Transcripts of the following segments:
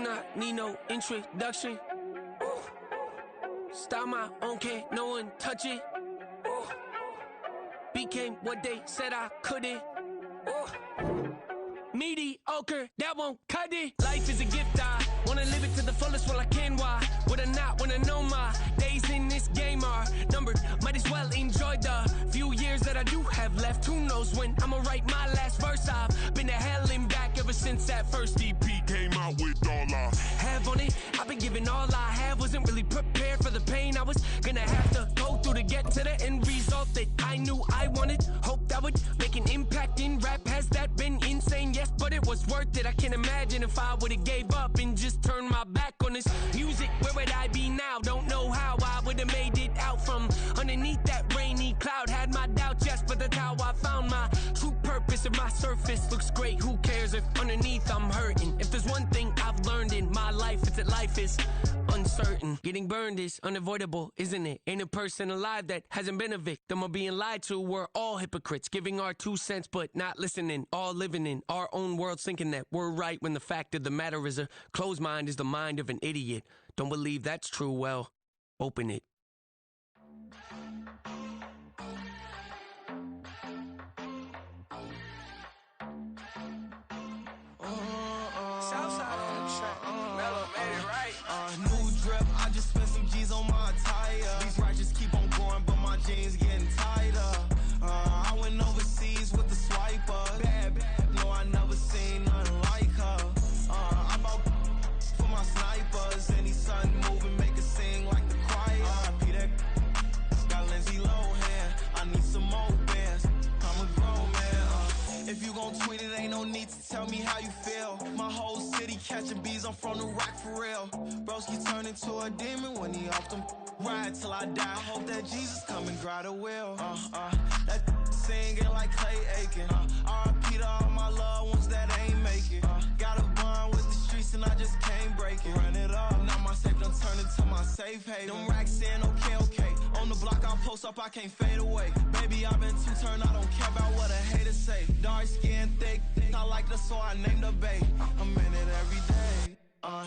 not need no introduction. Style my own, can't no one touch it. Became what they said I couldn't. Mediocre, that won't cut it. Life is a gift, I wanna live it to the fullest while I can. Why would I not wanna know my days in this game are numbered? Might as well enjoy the few years that I do have left. Who knows when I'ma write my last verse? I've been to hell and back ever since that first EP came out with all I have on it. I've been giving all I have, wasn't really prepared for the pain I was gonna have to go through to get to the end result that I knew I wanted. Hoped I would make an impact in rap. Has that been insane? Yes, but it was worth it. I can't imagine if I would've gave up and just turned my back on this music. Where would I be now? Don't know how I would've made it out from underneath that rainy cloud. Had my doubts, yes, but that's how I found my true purpose. If my surface looks great, who cares if underneath I'm hurting? If there's one thing I've learned in my life, it's that life is uncertain. Getting burned is unavoidable, isn't it? Ain't a person alive that hasn't been a victim of being lied to. We're all hypocrites, giving our 2 cents but not listening. All living in our own world, thinking that we're right when the fact of the matter is a closed mind is the mind of an idiot. Don't believe that's true? Well, open it. I just spent some G's on my attire. These righteous keep on going, but my jeans getting tighter. I went overseas with the swiper. Bad, no, I never seen nothing like her. I bought for my snipers. Any sun moving, make it sing like the choir. Peter got Lindsay Lohan. I need some more bands. I'm a grown man. If you gon' tweet it, ain't no need to tell me how you feel. My whole city catching bees, I'm from the rock for real. Broski turn into a demon when he off them. Ride till I die, hope that Jesus come and grab the wheel. That singing like Clay Aiken. R.I.P. to all my loved ones that ain't make it. Got a bond with the streets and I just can't break it. Run it up, now my safe done turned into my safe haven. Them racks in, okay. On the block I'll post up, I can't fade away. Baby, I've been too turned, I don't care about what a hater say. Dark skin, thick, I like the so I named the babe. I'm in it every day.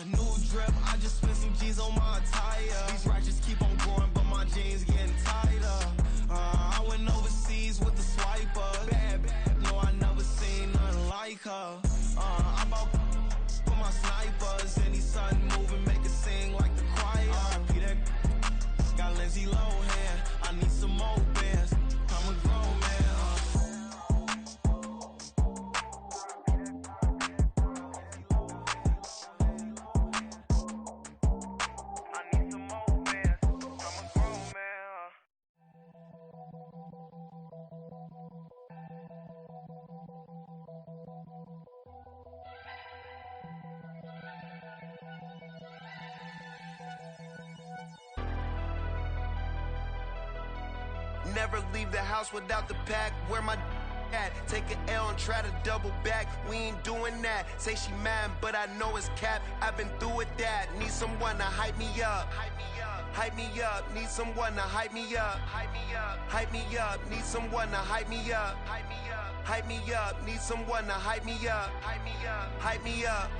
New drip, I just spent some G's on my attire. These righteous keep on going, but my jeans getting tighter. I went overseas with the swiper. Bad, no, I never seen nothing like her. I bought for my snipers. Any sun moving, make it sing like the choir. Peter got Lindsay Lohan. I need some more bands. I'm a grown man. Never leave the house without the pack. Where my at? Take an L and try to double back. We ain't doing that. Say she mad, but I know it's cap. I've been through with that. Need someone to hype me up. Hype me up. Need someone to hype me up. Hype me up. Need someone to hype me up. Hype me up. Need someone to hype me up. Hype me up. Hype me up.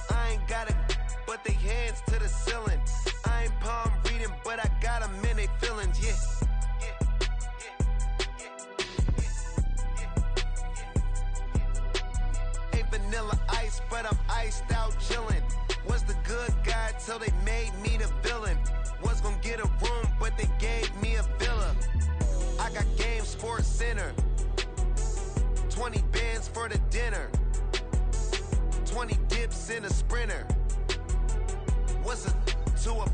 I ain't got it, but they hands to the ceiling. I ain't palm reading, but I got them in they feelings, yeah. Ain't vanilla ice, but I'm iced out chillin'. Was the good guy till they made me the villain. Was gonna get a room, but they gave me a villa. I got Game Sports Center. 20 bands for the dinner. 20 dips in a Sprinter. What's a two up?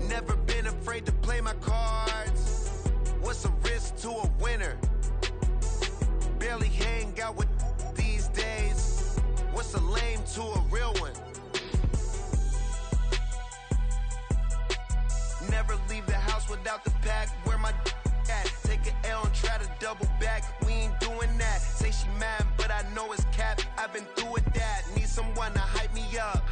Never been afraid to play my cards. What's a risk to a winner? Barely hang out with these days. What's a lame to a real one? Never leave the house without the pack. Where my at? Take an L and try to double back. We ain't doing that. Say she mad, but I know it's cap. I've been through with that. Need someone to hype me up.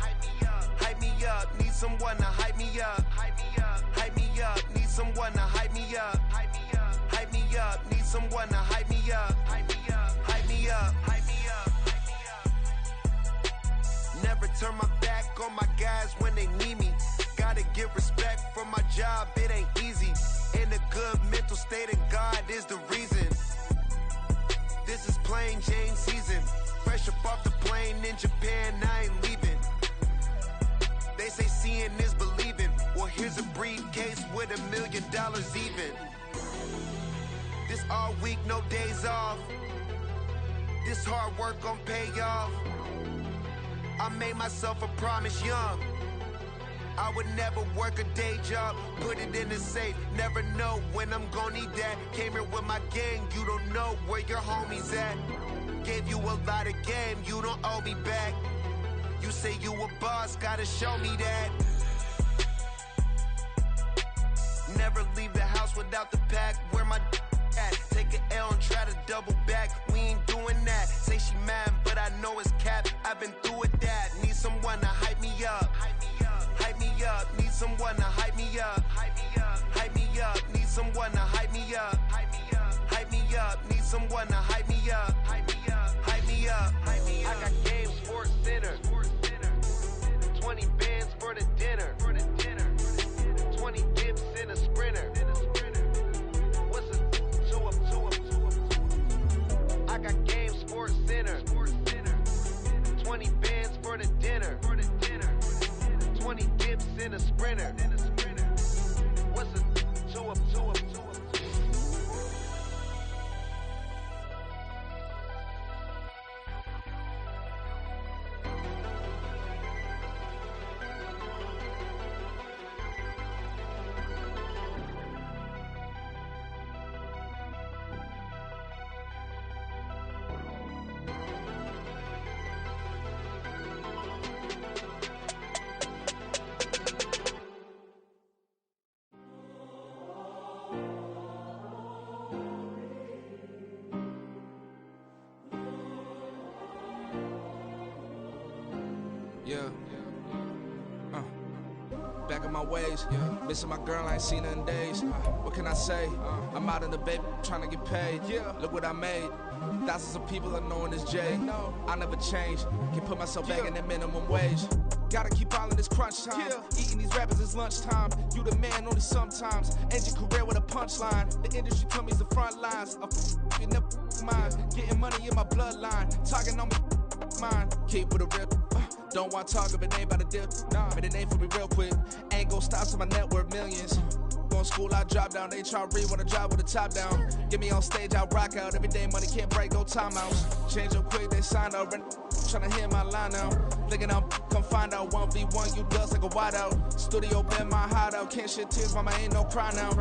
Hype me up. Need someone to hype me up. Hype me up. Need someone to hype me up. Hype me up. Need someone to hype me up. Hype me up. Hype me up. Turn my back on my guys when they need me. Gotta give respect for my job, it ain't easy. In a good mental state and God is the reason. This is plain Jane season. Fresh up off the plane in Japan, I ain't leaving. They say seeing is believing. Well, here's a briefcase with $1 million even. This all week, no days off. This hard work gon' pay off. I made myself a promise young. I would never work a day job, put it in the safe. Never know when I'm gon' need that. Came here with my gang, you don't know where your homies at. Gave you a lot of game, you don't owe me back. You say you a boss, gotta show me that. Never leave the house without the pack, where my at. Take an L and try to double back, we ain't doing that. Say she mad, but I know it's cap, I've been through with that. Need someone to hype me up. Hype me up, need someone to hype me up. Hype me up, need someone to hype me up. Hype me up, need someone to hype me up. Hype me up, I got game, sports center. 20 bands for the dinner. 20 dips in a sprinter. What's a two up? I got game, sports center. 20 bands for the dinner. 20 dips in a sprinter. What's a two up? Back in my ways, missing my girl, I ain't seen her in days. What can I say? I'm out in the baby, trying to get paid. Look what I made. Thousands of people are knowing this J. I never change. Can put myself back in that minimum wage. Gotta keep all in this crunch time. Eating these rappers is lunchtime. You the man only sometimes. End your career with a punchline. The industry told me it's the front lines. You never mind. Getting money in my bloodline. Talking on me, mine. Keep with a real. Don't want to talk if it ain't about a dip. But it ain't for me real quick. Ain't gon' stop till my net worth millions. Going school, I drop down. They try to read when I drop with the top down. Get me on stage, I rock out. Every day money can't break, go timeouts. Change up quick, they sign up. Tryna hear my line now. Thinking I'm come find out 1v1, you dust like a wideout. Studio been my hideout. Can't shed tears, mama ain't no cry now.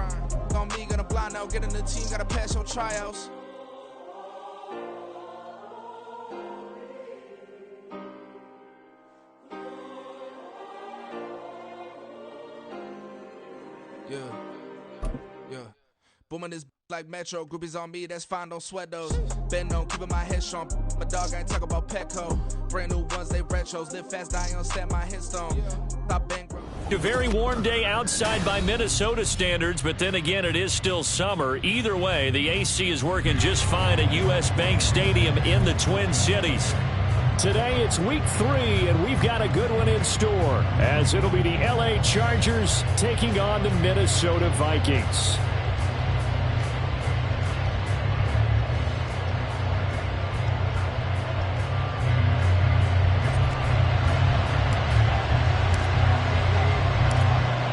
On me, gonna blind out. Get in the team, gotta pass your tryouts. Yeah. Booming this like Metro. Groupies on me, that's fine, don't sweat those. Been on, keeping my head strong. My dog ain't talk about Petco. Brand new ones, they retros. Live fast, die on set my headstone. Stop bang. A very warm day outside by Minnesota standards, but then again, it is still summer. Either way, the AC is working just fine at US Bank Stadium in the Twin Cities. Today it's week 3, and we've got a good one in store, as it'll be the LA Chargers taking on the Minnesota Vikings.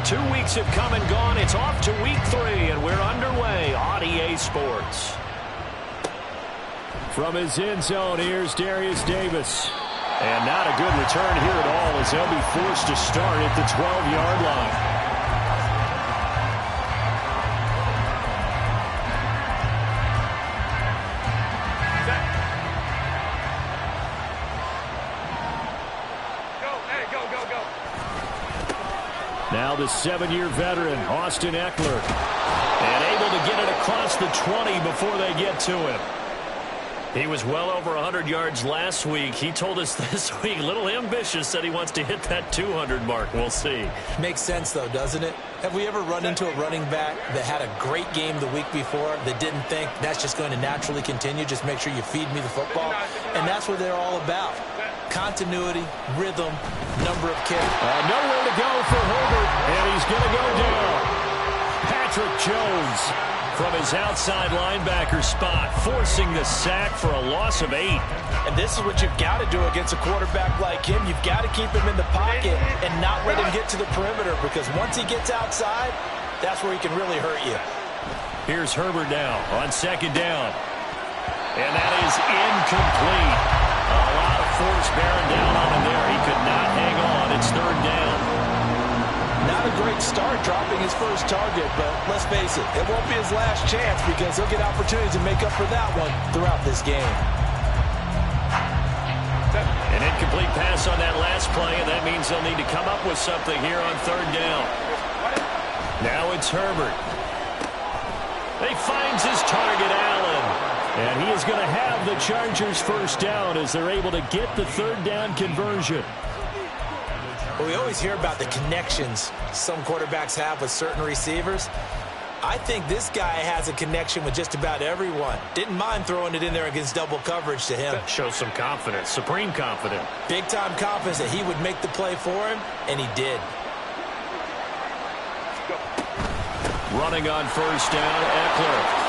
Two weeks have come and gone. It's off to week 3, and we're underway on EA Sports. From his end zone, here's Darius Davis. And not a good return here at all, as they'll be forced to start at the 12-yard line. Now the 7-year veteran, Austin Eckler. And able to get it across the 20 before they get to him. He was well over 100 yards last week. He told us this week, a little ambitious, said he wants to hit that 200 mark. We'll see. Makes sense, though, doesn't it? Have we ever run into a running back that had a great game the week before that didn't think that's just going to naturally continue? Just make sure you feed me the football. And that's what they're all about. continuity, rhythm, number of carries. Nowhere to go for Herbert, and he's going to go down. Patrick Jones from his outside linebacker spot, forcing the sack for a loss of 8. And this is what you've got to do against a quarterback like him. You've got to keep him in the pocket and not let him get to the perimeter, because once he gets outside, that's where he can really hurt you. Here's Herbert now on second down. And that is incomplete. A lot of force bearing down on him there. He could not hang on. It's third down. Not a great start dropping his first target, but let's face it, it won't be his last chance, because he'll get opportunities to make up for that one throughout this game. An incomplete pass on that last play, and that means they'll need to come up with something here on third down. Now it's Herbert. He finds his target, Allen. And he is going to have the Chargers first down as they're able to get the third down conversion. Well, we always hear about the connections some quarterbacks have with certain receivers. I think this guy has a connection with just about everyone. Didn't mind throwing it in there against double coverage to him. That shows some confidence, supreme confidence. Big-time confidence that he would make the play for him, and he did. Running on first down, Eckler.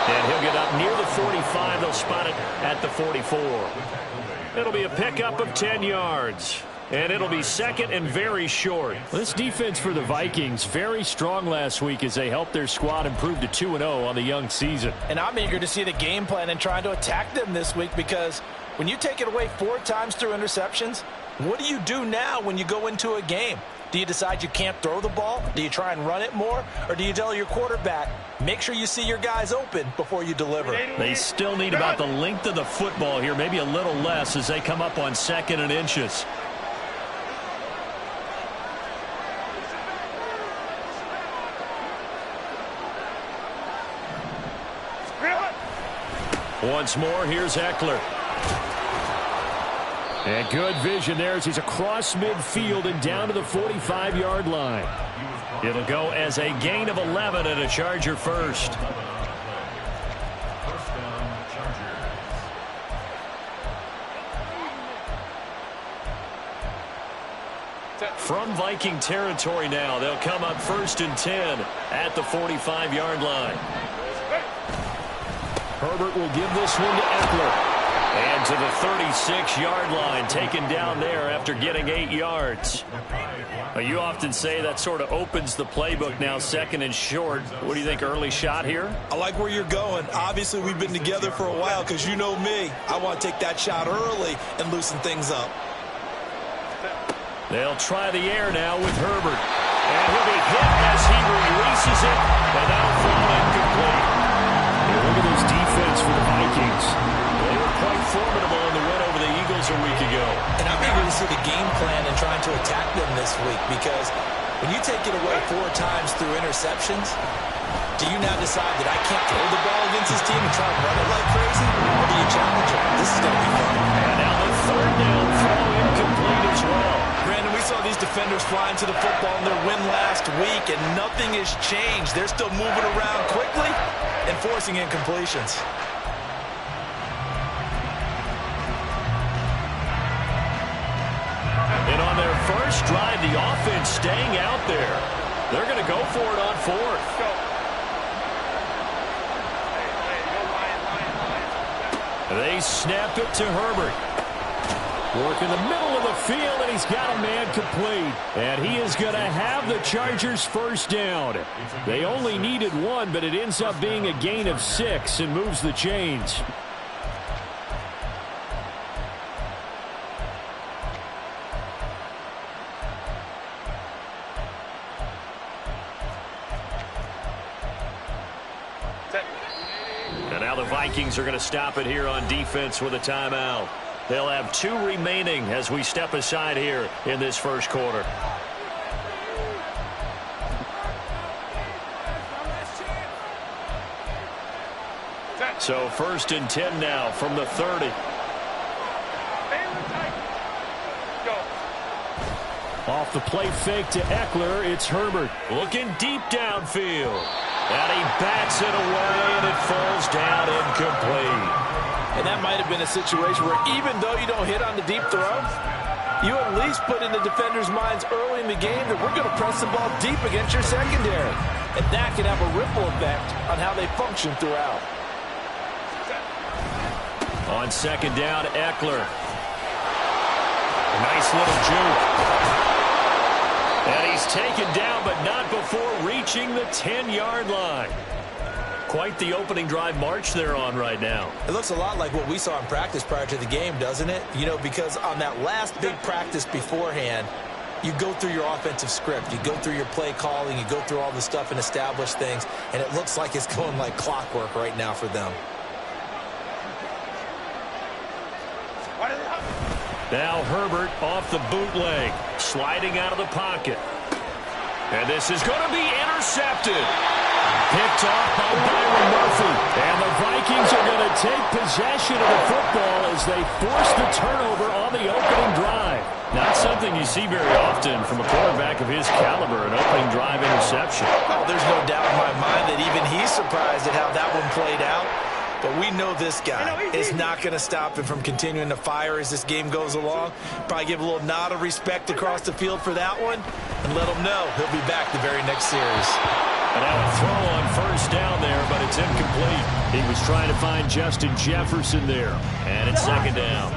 And he'll get up near the 45. They'll spot it at the 44. It'll be a pickup of 10 yards. And it'll be second and very short. This defense for the Vikings, very strong last week as they helped their squad improve to 2-0 on the young season. And I'm eager to see the game plan and trying to attack them this week, because when you take it away 4 times through interceptions, what do you do now when you go into a game? Do you decide you can't throw the ball? Do you try and run it more? Or do you tell your quarterback, make sure you see your guys open before you deliver? They still need about the length of the football here, maybe a little less as they come up on second and inches. Once more, here's Eckler. And good vision there as he's across midfield and down to the 45-yard line. It'll go as a gain of 11 and a Charger first. From Viking territory now, they'll come up first and 10 at the 45-yard line. Herbert will give this one to Eckler. And to the 36-yard line, taken down there after getting 8 yards. You often say that sort of opens the playbook now, second and short. What do you think, early shot here? I like where you're going. Obviously, we've been together for a while, because you know me. I want to take that shot early and loosen things up. They'll try the air now with Herbert. And he'll be hit as he releases it, and that'll fall incomplete. And look at this defense for the Vikings. They were quite formidable in the win over the Eagles a week ago. And I'm eager to see the game plan and trying to attack them this week, because when you take it away 4 times through interceptions, do you now decide that I can't throw the ball against this team and try and run it like crazy? Or do you challenge it? This is going to be fun. And now the third down throw incomplete as well. Brandon, we saw these defenders flying to the football in their win last week, and nothing has changed. They're still moving around quickly and forcing incompletions. And on their first drive, the offense staying out there. They're going to go for it on fourth. They snap it to Herbert. Work in the middle of the field, and he's got a man complete. And he is going to have the Chargers first down. They only needed 1, but it ends up being a gain of 6 and moves the chains. And now the Vikings are going to stop it here on defense with a timeout. They'll have 2 remaining as we step aside here in this first quarter. So first and 10 now from the 30. Off the play fake to Eckler, it's Herbert. Looking deep downfield. And he bats it away, and it falls down incomplete. And that might have been a situation where even though you don't hit on the deep throw, you at least put in the defenders' minds early in the game that we're going to press the ball deep against your secondary. And that can have a ripple effect on how they function throughout. On second down, Eckler. Nice little juke. And he's taken down, but not before reaching the 10-yard line. Quite the opening drive march they're on right now. It looks a lot like what we saw in practice prior to the game, doesn't it? You know, because on that last big practice beforehand, you go through your offensive script. You go through your play calling. You go through all the stuff and establish things. And it looks like it's going like clockwork right now for them. Now Herbert off the bootleg, sliding out of the pocket. And this is going to be intercepted. Picked off by Byron Murphy. And the Vikings are going to take possession of the football as they force the turnover on the opening drive. Not something you see very often from a quarterback of his caliber, an opening drive interception. Oh, there's no doubt in my mind that even he's surprised at how that one played out. But we know this guy is not going to stop him from continuing to fire as this game goes along. Probably give a little nod of respect across the field for that one and let him know he'll be back the very next series. And now a throw on first down there, but it's incomplete. He was trying to find Justin Jefferson there. And it's second down.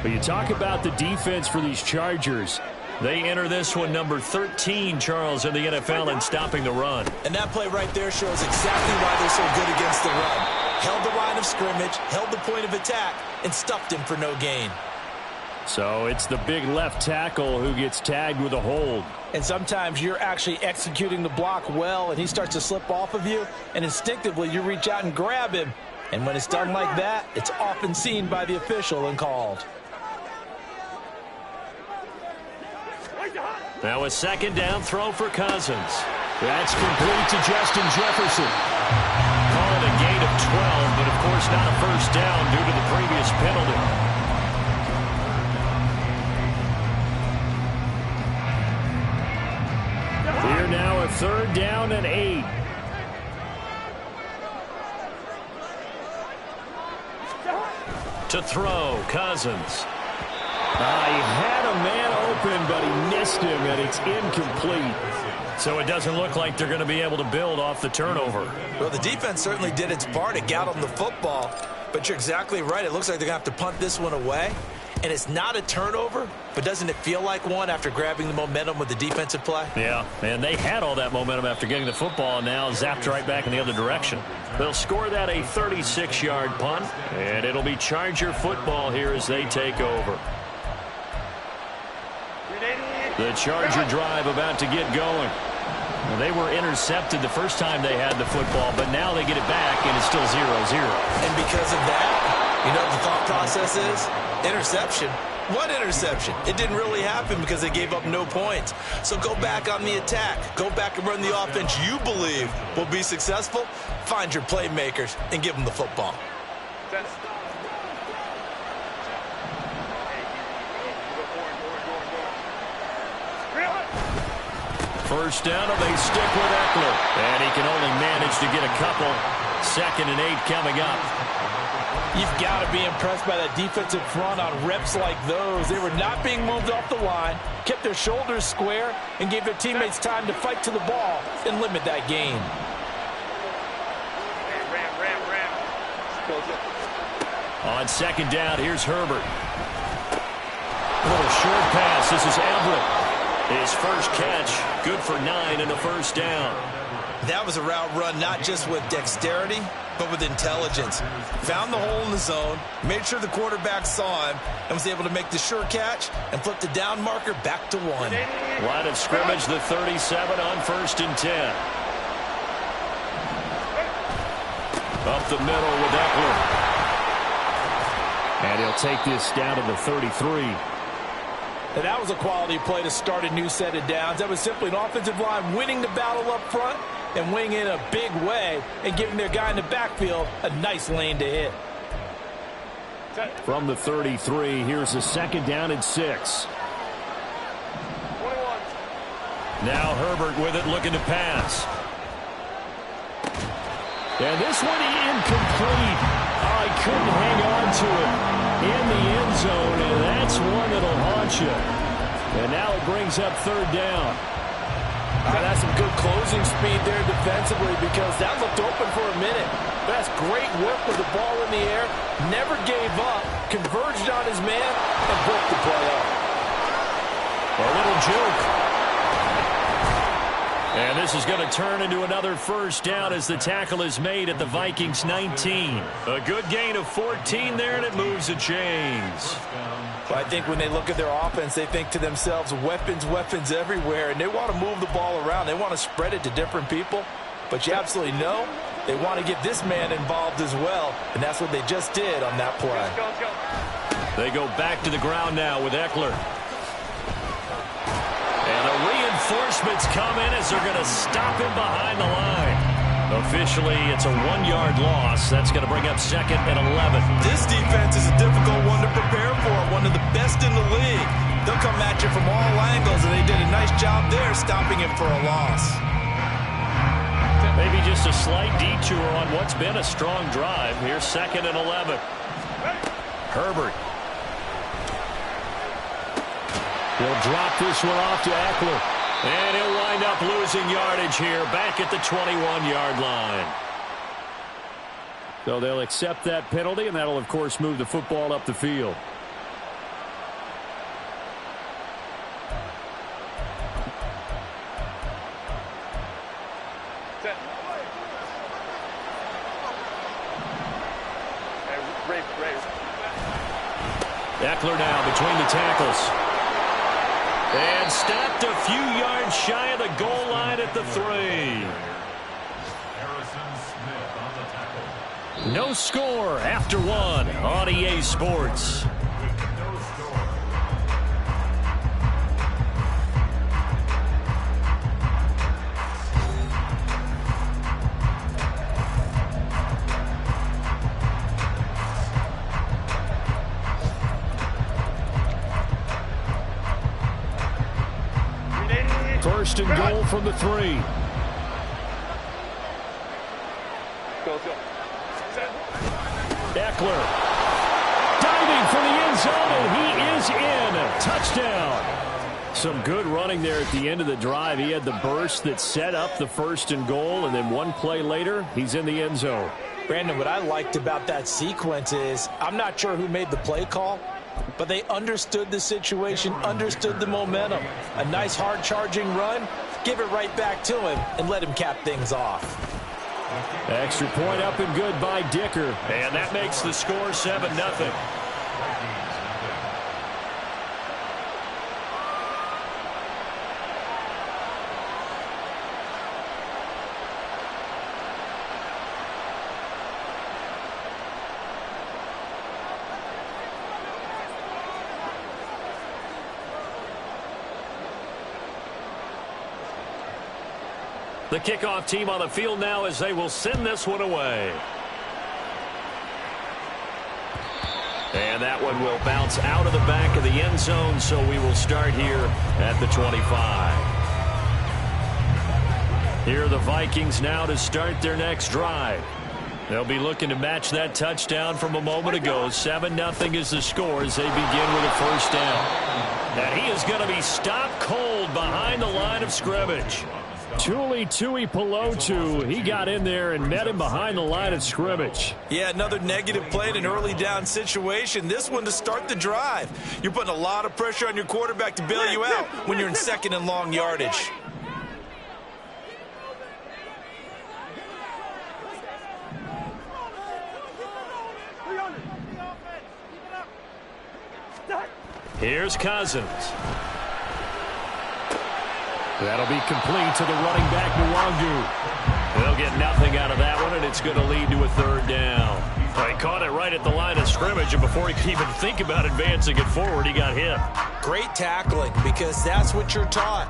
But you talk about the defense for these Chargers. They enter this one number 13, Charles, in the NFL in stopping the run. And that play right there shows exactly why they're so good against the run. Held the line of scrimmage, held the point of attack, and stuffed him for no gain. So it's the big left tackle who gets tagged with a hold. And sometimes you're actually executing the block well, and he starts to slip off of you, and instinctively you reach out and grab him. And when it's done like that, it's often seen by the official and called. Now a second down throw for Cousins. That's complete to Justin Jefferson. Call it a gain of 12, but of course not a first down due to the previous penalty. Here now a third down and 8. To throw, Cousins. He had a man open, but he missed him, and it's incomplete. So it doesn't look like they're going to be able to build off the turnover. Well, the defense certainly did its part to get on the football, but you're exactly right. It looks like they're going to have to punt this one away, and it's not a turnover, but doesn't it feel like one after grabbing the momentum with the defensive play? Yeah, and they had all that momentum after getting the football, and now zapped right back in the other direction. They'll score that a 36-yard punt, and it'll be Charger football here as they take over. The Charger drive about to get going. They were intercepted the first time they had the football, but now they get it back, and it's still 0-0. And because of that, you know what the thought process is? Interception. What interception? It didn't really happen because they gave up no points. So go back on the attack. Go back and run the offense you believe will be successful. Find your playmakers and give them the football. First down, and they stick with Eckler. And he can only manage to get a couple. 2nd and 8 coming up. You've got to be impressed by that defensive front on reps like those. They were not being moved off the line, kept their shoulders square, and gave their teammates time to fight to the ball and limit that gain. On second down, here's Herbert. A little short pass. This is Everett. His first catch, good for 9 and a first down. That was a route run not just with dexterity, but with intelligence. Found the hole in the zone, made sure the quarterback saw him, and was able to make the sure catch and flip the down marker back to 1. Line of scrimmage, the 37 on 1st and 10. Up the middle with Eckler. And he'll take this down to the 33. And that was a quality play to start a new set of downs. That was simply an offensive line winning the battle up front and winning in a big way and giving their guy in the backfield a nice lane to hit. From the 33, here's a 2nd down and 6. 21. Now Herbert with it, looking to pass. And this one incomplete. He they couldn't hang on to it in the end zone, and that's one that'll haunt you. And now it brings up third down. That's some good closing speed there defensively because that looked open for a minute. That's great work with the ball in the air. Never gave up. Converged on his man and broke the play up. A little juke. And this is going to turn into another first down as the tackle is made at the Vikings 19. A good gain of 14 there, and it moves the chains. Well, I think when they look at their offense, they think to themselves, weapons, weapons everywhere, and they want to move the ball around. They want to spread it to different people. But you absolutely know they want to get this man involved as well, and that's what they just did on that play. They go back to the ground now with Eckler. And the reinforcements come in as they're going to stop him behind the line. Officially, it's a 1-yard loss. That's going to bring up second and 11. This defense is a difficult one to prepare for, one of the best in the league. They'll come at you from all angles, and they did a nice job there stopping him for a loss. Maybe just a slight detour on what's been a strong drive. Here's second and 11. Herbert. He'll drop this one off to Eckler. And he'll wind up losing yardage here back at the 21-yard line. So they'll accept that penalty, and that'll, of course, move the football up the field. Eckler now between the tackles. And stopped a few yards shy of the goal line at the 3. No score after 1 on EA Sports. First and goal from the 3. Eckler diving for the end zone, and he is in. Touchdown. Some good running there at the end of the drive. He had the burst that set up the first and goal, and then one play later, he's in the end zone. Brandon, what I liked about that sequence is I'm not sure who made the play call, but they understood the situation, understood the momentum. A nice hard-charging run, give it right back to him, and let him cap things off. Extra point up and good by Dicker. And that makes the score 7-0. The kickoff team on the field now as they will send this one away. And that one will bounce out of the back of the end zone, so we will start here at the 25. Here are the Vikings now to start their next drive. They'll be looking to match that touchdown from a moment ago. 7-0 is the score as they begin with a first down. And he is going to be stopped cold behind the line of scrimmage. Tuli Tuipulotu, he got in there and met him behind the line of scrimmage. Yeah, another negative play in an early down situation. This one to start the drive. You're putting a lot of pressure on your quarterback to bail you out when you're in second and long yardage. Here's Cousins. That'll be complete to the running back, Nwangu. They'll get nothing out of that one, and it's going to lead to a third down. He caught it right at the line of scrimmage, and before he could even think about advancing it forward, he got hit. Great tackling, because that's what you're taught.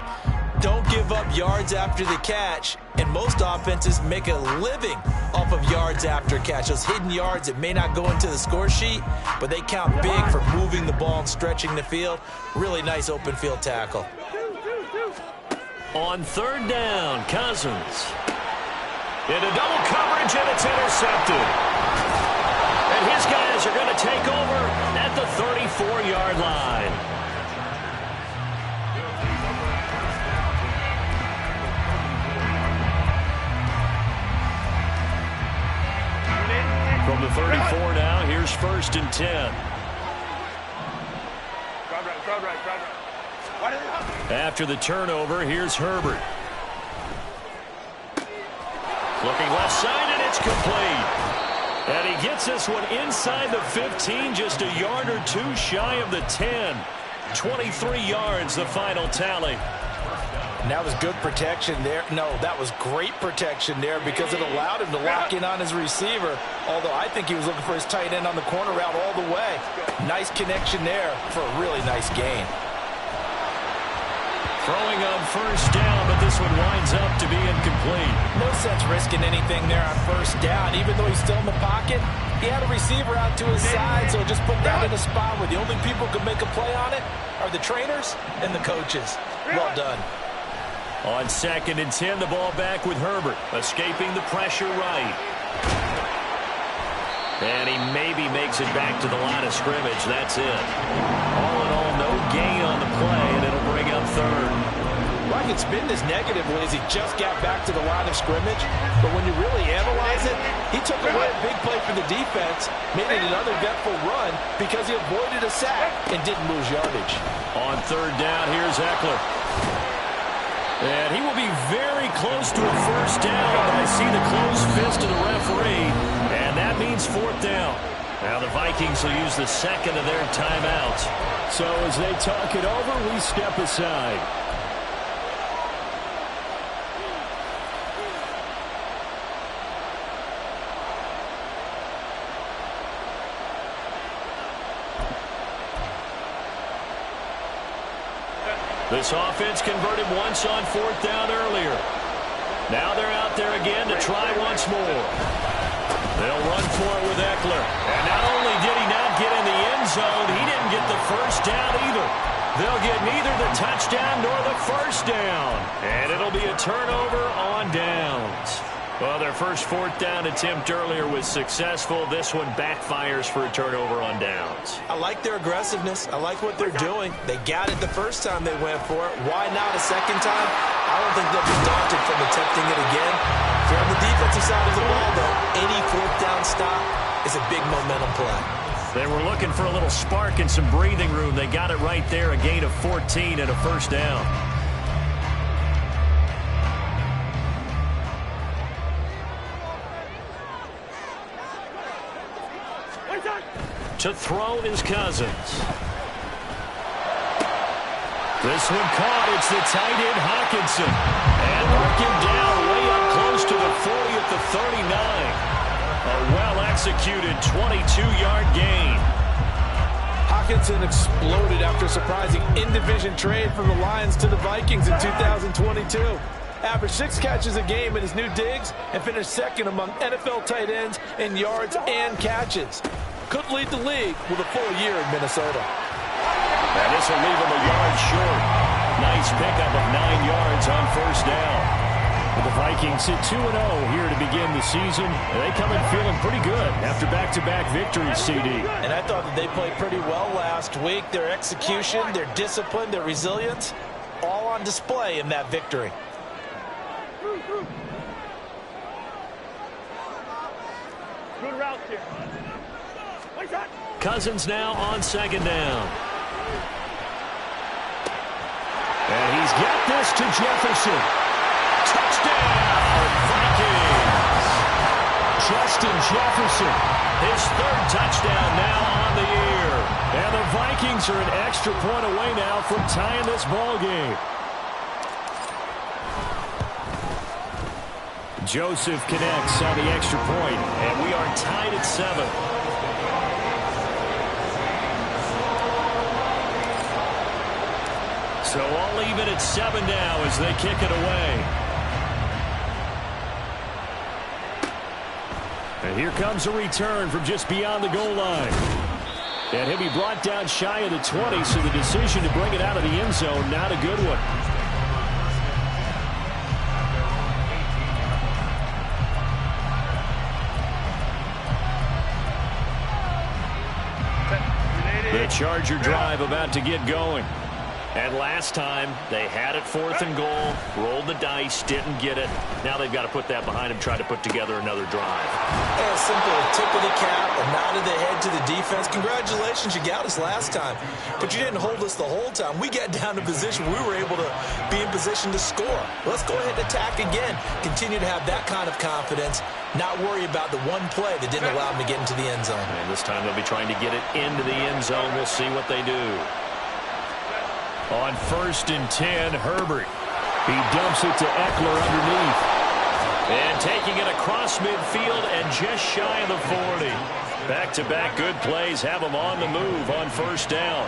Don't give up yards after the catch, and most offenses make a living off of yards after catch. Those hidden yards that may not go into the score sheet, but they count big for moving the ball and stretching the field. Really nice open field tackle. On third down, Cousins. Into double coverage, and it's intercepted. And his guys are going to take over at the 34-yard line. From the 34 now, here's 1st and 10. After the turnover, here's Herbert. Looking left side, and it's complete. And he gets this one inside the 15, just a yard or two shy of the 10. 23 yards, the final tally. And that was good protection there. No, that was great protection there because it allowed him to lock in on his receiver. Although I think he was looking for his tight end on the corner route all the way. Nice connection there for a really nice gain. Throwing on 1st down, but this one winds up to be incomplete. No sense risking anything there on 1st down. Even though he's still in the pocket, he had a receiver out to his side, so just put that in a spot where the only people who can make a play on it are the trainers and the coaches. Well done. On 2nd and 10, the ball back with Herbert, escaping the pressure right. And he maybe makes it back to the line of scrimmage. That's it. All in all, no gain on the play, and it'll bring up 3rd. Well, I can spin this negatively as he just got back to the line of scrimmage. But when you really analyze it, he took away a big play for the defense, made it an uneventful run because he avoided a sack and didn't lose yardage. On 3rd down, here's Eckler. And he will be very close to a 1st down, but I see the closed fist of the referee, and that means 4th down. Now the Vikings will use the 2nd of their timeouts. So as they talk it over, we step aside. This offense converted once on 4th down earlier. Now they're out there again to try once more. They'll run for it with Eckler. And not only did he not get in the end zone, he didn't get the 1st down either. They'll get neither the touchdown nor the 1st down. And it'll be a turnover on downs. Well, their first 4th down attempt earlier was successful. This one backfires for a turnover on downs. I like their aggressiveness. I like what they're doing. They got it the first time they went for it. Why not a second time? I don't think they'll be daunted from attempting it again. If you're on the defensive side of the ball, though, any 4th down stop is a big momentum play. They were looking for a little spark and some breathing room. They got it right there, a gain of 14 and a 1st down. To throw is Cousins. This one caught. It's the tight end Hockenson. And mark him down way up close to the 40 at the 39. A well-executed 22-yard gain. Hockenson exploded after a surprising in-division trade from the Lions to the Vikings in 2022. Averaged 6 catches a game in his new digs and finished 2nd among NFL tight ends in yards and catches. Could lead the league with a full year in Minnesota. And this will leave him a yard short. Nice pickup of 9 yards on 1st down. But the Vikings sit 2-0 here to begin the season. And they come in feeling pretty good after back-to-back victories, CD. And I thought that they played pretty well last week. Their execution, their discipline, their resilience, all on display in that victory. Good route here. Cousins now on 2nd down. And he's got this to Jefferson. Touchdown, Vikings! Justin Jefferson, his 3rd touchdown now on the year. And the Vikings are an extra point away now from tying this ball game. Joseph connects on the extra point, and we are tied at 7. So all even at 7 now as they kick it away. And here comes a return from just beyond the goal line. And he'll be brought down shy of the 20, so the decision to bring it out of the end zone, not a good one. Charger drive about to get going. And last time, they had it 4th and goal, rolled the dice, didn't get it. Now they've got to put that behind them, try to put together another drive. Yeah, simple. A tip of the cap, a nod of the head to the defense. Congratulations, you got us last time. But you didn't hold us the whole time. We got down to position. We were able to be in position to score. Let's go ahead and attack again. Continue to have that kind of confidence. Not worry about the one play that didn't allow them to get into the end zone. And this time they'll be trying to get it into the end zone. We'll see what they do. On 1st and 10, Herbert. He dumps it to Eckler underneath. And taking it across midfield and just shy of the 40. Back-to-back good plays have him on the move on 1st down.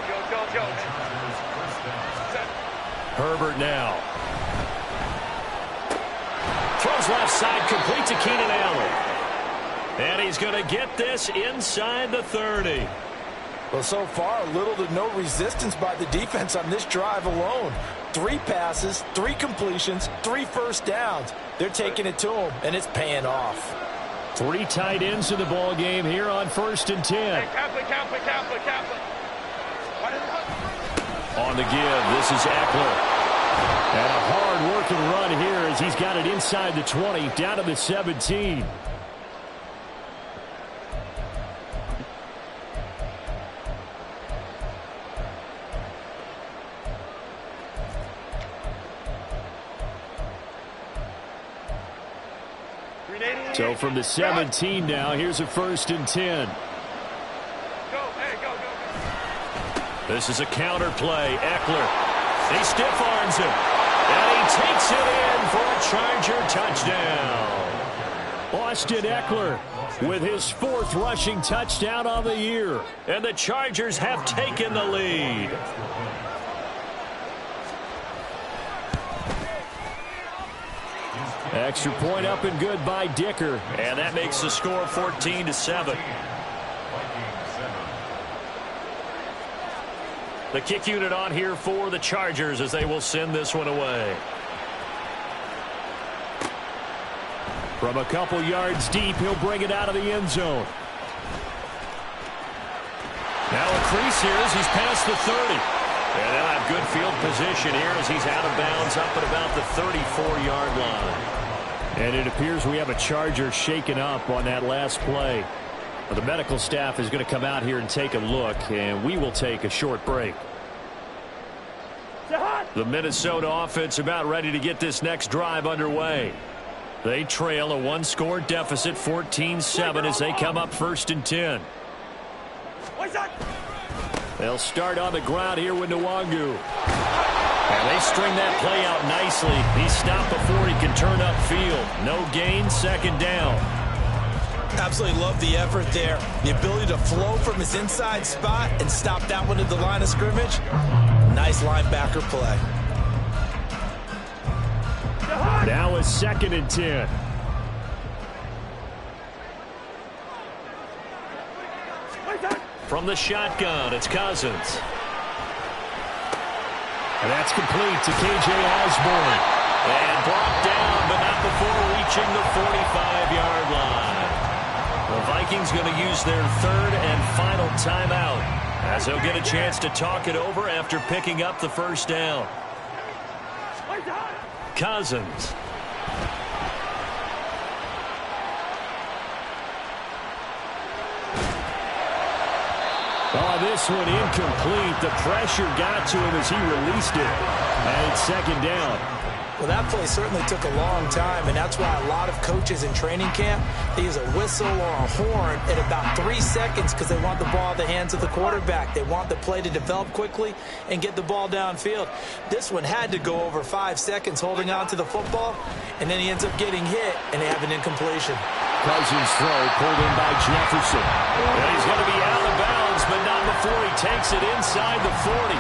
Herbert now. Throws left side, complete to Keenan Allen. And he's going to get this inside the 30. Well, so far, little to no resistance by the defense on this drive alone. 3 passes, 3 completions, 3 first downs. They're taking it to him, and it's paying off. 3 tight ends in the ball game here on 1st and 10. Hey, Kaplan. On the give, this is Eckler. And a hard-working run here as he's got it inside the 20, down to the 17. So from the 17 now, here's a 1st and 10. This is a counter play. Eckler. He stiff-arms him. And he takes it in for a Charger touchdown. Austin Eckler with his 4th rushing touchdown on the year. And the Chargers have taken the lead. Extra point up and good by Dicker. And that makes the score 14-7. The kick unit on here for the Chargers as they will send this one away. From a couple yards deep, he'll bring it out of the end zone. Now a crease here as he's past the 30. And they'll have good field position here as he's out of bounds up at about the 34-yard line. And it appears we have a Charger shaken up on that last play. Well, the medical staff is going to come out here and take a look, and we will take a short break. The Minnesota offense about ready to get this next drive underway. They trail a 1-score deficit, 14-7, as they come up 1st and 10. They'll start on the ground here with Nwangu. And they string that play out nicely. He's stopped before he can turn upfield. No gain, 2nd down. Absolutely love the effort there. The ability to flow from his inside spot and stop that one at the line of scrimmage. Nice linebacker play. Now a 2nd and 10. From the shotgun, it's Cousins. And that's complete to K.J. Osborne. And brought down, but not before reaching the 45-yard line. The Vikings going to use their 3rd and final timeout as they'll get a chance to talk it over after picking up the 1st down. Cousins. Oh, this one incomplete. The pressure got to him as he released it. And it's 2nd down. Well, that play certainly took a long time, and that's why a lot of coaches in training camp, they use a whistle or a horn at about 3 seconds because they want the ball in the hands of the quarterback. They want the play to develop quickly and get the ball downfield. This one had to go over 5 seconds holding on to the football, and then he ends up getting hit, and they have an incompletion. Cousins throw pulled in by Jefferson. And he's going to be out of bounds, but not before he takes it inside the 40.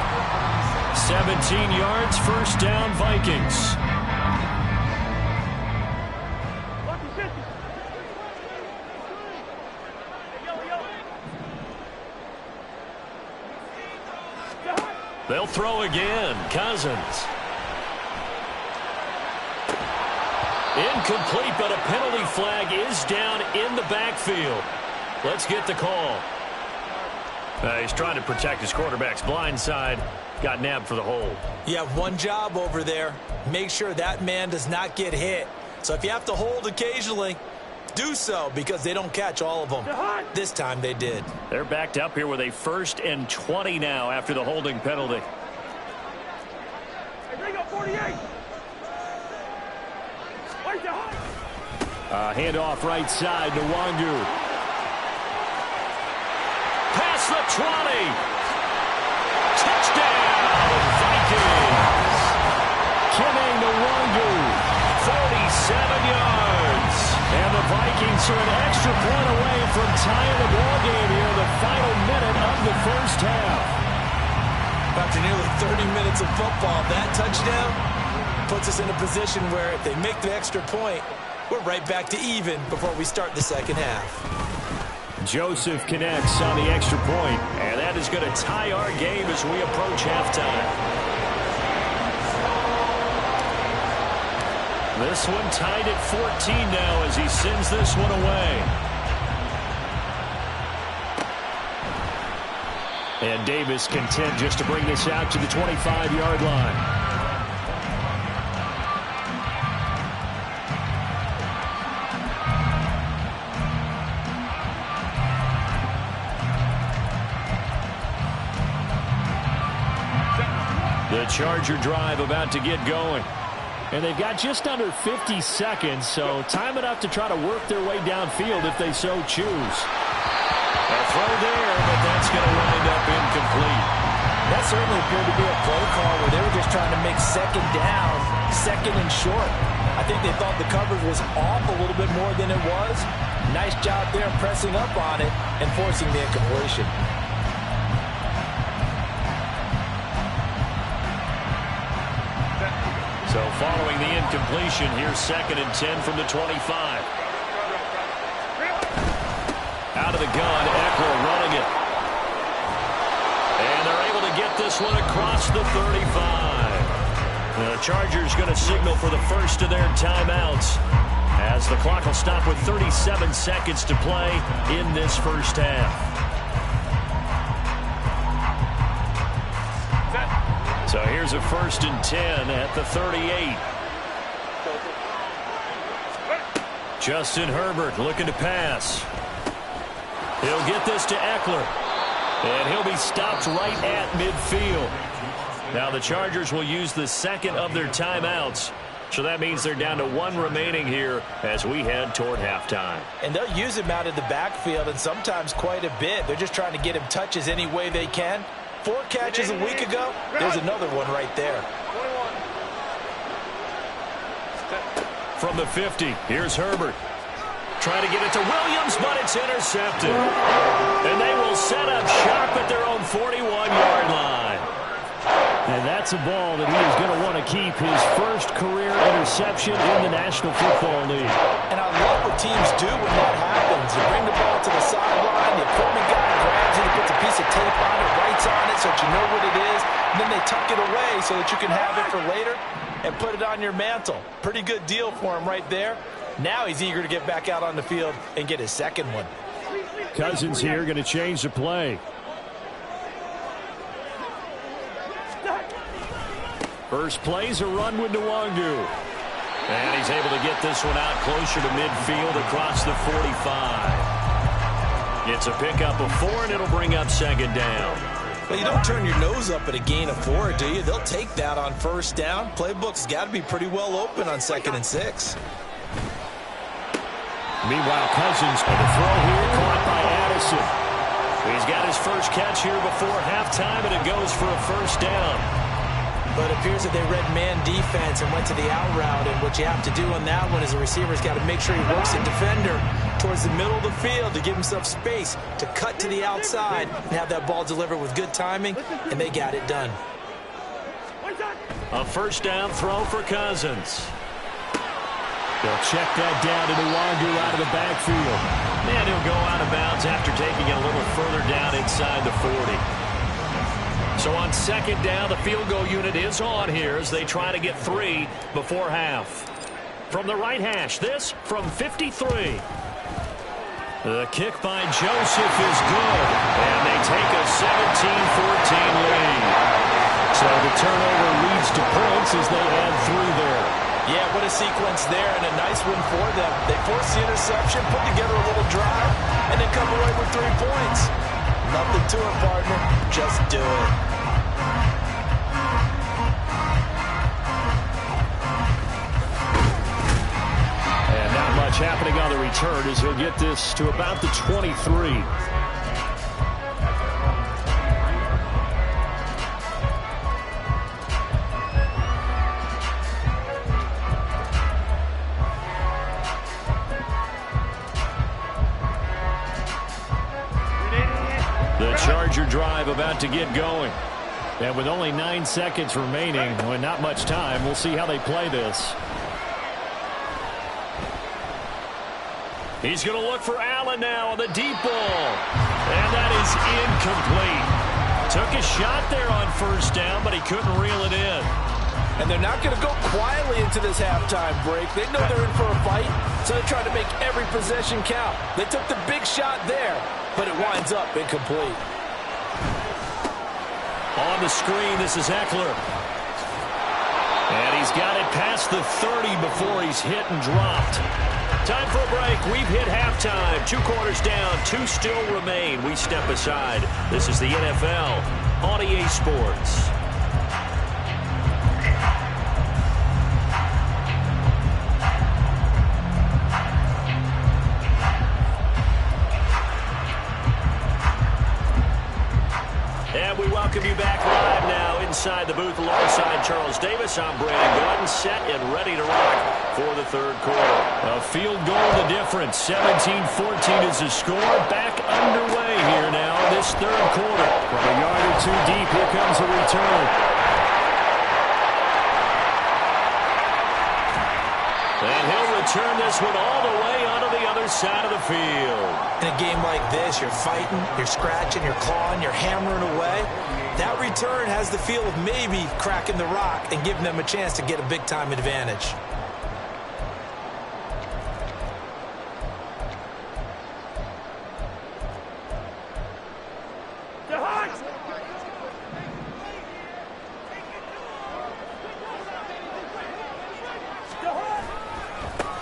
17 yards, 1st down, Vikings. They'll throw again. Cousins. Incomplete, but a penalty flag is down in the backfield. Let's get the call. He's trying to protect his quarterback's blind side. Got nabbed for the hold. You have one job over there. Make sure that man does not get hit. So if you have to hold occasionally, do so, because they don't catch all of them. This time they did. They're backed up here with a 1st and 20 now after the holding penalty. Hey, bring up 48. Handoff right side to Wangu. Past the 20. Touchdown, Vikings. Kene Nwangu, 47 yards. and the Vikings are an extra point away from tying the ball game here in the final minute of the first half. After nearly 30 minutes of football, that touchdown puts us in a position where if they make the extra point, we're right back to even before we start the second half. Joseph connects on the extra point, and that is going to tie our game as we approach halftime. This one tied at 14 now as he sends this one away. And Davis content just to bring this out to the 25-yard line. The Charger drive about to get going. And they've got just under 50 seconds, so time enough to try to work their way downfield if they so choose. A throw there, but that's going to wind up incomplete. That certainly appeared to be a play call where they were just trying to make second down, second and short. I think they thought the coverage was off a little bit more than it was. Nice job there pressing up on it and forcing the incompletion. So following the incompletion, here's 2nd and 10 from the 25. Out of the gun, Eckler running it. And they're able to get this one across the 35. The Chargers going to signal for the first of their timeouts as the clock will stop with 37 seconds to play in this first half. So here's a 1st and 10 at the 38. Justin Herbert looking to pass. He'll get this to Eckler. And he'll be stopped right at midfield. Now the Chargers will use the 2nd of their timeouts. So that means they're down to 1 remaining here as we head toward halftime. And they'll use him out of the backfield, and sometimes quite a bit. They're just trying to get him touches any way they can. 4 catches a week ago, there's another one right there. From the 50, here's Herbert. Trying to get it to Williams, but it's intercepted. And they will set up shop at their own 41-yard line. And that's a ball that he is going to want to keep, his first career interception in the National Football League. And I love what teams do when that happens. You bring the ball to the sideline, the equipment guy grabs it, he puts a piece of tape on it, writes on it so that you know what it is, and then they tuck it away so that you can have it for later and put it on your mantle. Pretty good deal for him right there. Now he's eager to get back out on the field and get his second one. Cousins here going to change the play. First play's a run with Nwangu. And he's able to get this one out closer to midfield across the 45. It's a pickup of 4, and it'll bring up 2nd down. Well, you don't turn your nose up at a gain of 4, do you? They'll take that on 1st down. Playbook's got to be pretty well open on 2nd and 6. Meanwhile, Cousins on the throw here, caught by Addison. He's got his first catch here before halftime, and it goes for a 1st down. But it appears that they read man defense and went to the out route. And what you have to do on that one is the receiver's got to make sure he works the defender towards the middle of the field to give himself space to cut to the outside and have that ball delivered with good timing, and they got it done. A 1st down throw for Cousins. They'll check that down to Nwangu out of the backfield. And he'll go out of bounds after taking it a little further down inside the 40. So on 2nd down, the field goal unit is on here as they try to get 3 before half. From the right hash, this from 53. The kick by Joseph is good, and they take a 17-14 lead. So the turnover leads to points as they add 3 there. Yeah, what a sequence there, and a nice win for them. They force the interception, put together a little drive, and then come away with 3 points. Nothing to it, partner. Just do it. And not much happening on the return as he'll get this to about the 23. The Charger drive about to get going. And with only 9 seconds remaining, with not much time, we'll see how they play this. He's going to look for Allen now on the deep ball. And that is incomplete. Took a shot there on first down, but he couldn't reel it in. And they're not going to go quietly into this halftime break. They know they're in for a fight, so they're trying to make every possession count. They took the big shot there, but it winds up incomplete. On the screen, this is Eckler. And he's got it past the 30 before he's hit and dropped. Time for a break. We've hit halftime. 2 quarters down, 2 still remain. We step aside. This is the NFL on EA Sports. And we welcome you back live now inside the booth alongside Charles Davis. I'm Brandon Gordon, set and ready to rock for the 3rd quarter. A field goal the difference. 17-14 is the score. Back underway here now in this 3rd quarter. From a yard or 2 deep, here comes a return. And he'll return this one all the way onto the other side of the field. In a game like this, you're fighting, you're scratching, you're clawing, you're hammering away. That return has the feel of maybe cracking the rock and giving them a chance to get a big-time advantage.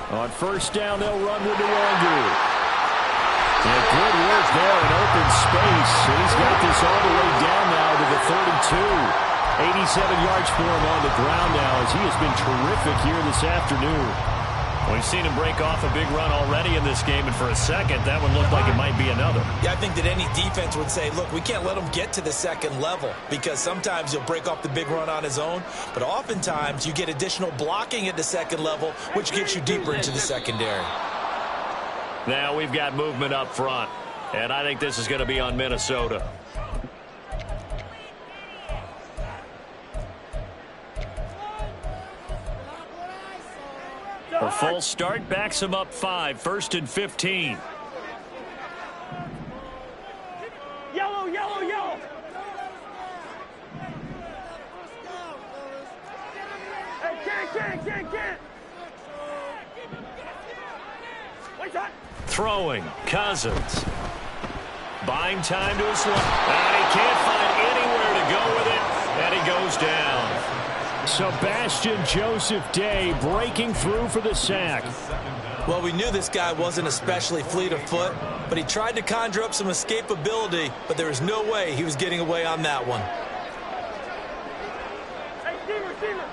On first down, they'll run with Nwangu. Yeah, good work there in open space. He's got this all the way down now to the 32. 87 yards for him on the ground now as he has been terrific here this afternoon. We've seen him break off a big run already in this game, and for a second, that one looked like it might be another. Yeah, I think that any defense would say, look, we can't let him get to the 2nd level because sometimes he'll break off the big run on his own, but oftentimes you get additional blocking at the 2nd level, which gets you deeper into the secondary. Now we've got movement up front, and I think this is going to be on Minnesota. A full start backs him up 5, 1st and 15. Yellow, yellow, yellow. Hey, can't. Wait, shot. Throwing, Cousins. Buying time to his left. And he can't find anywhere to go with it, and he goes down. Sebastian Joseph Day breaking through for the sack. Well, we knew this guy wasn't especially fleet of foot, but he tried to conjure up some escapability, but there was no way he was getting away on that one. Hey, receiver.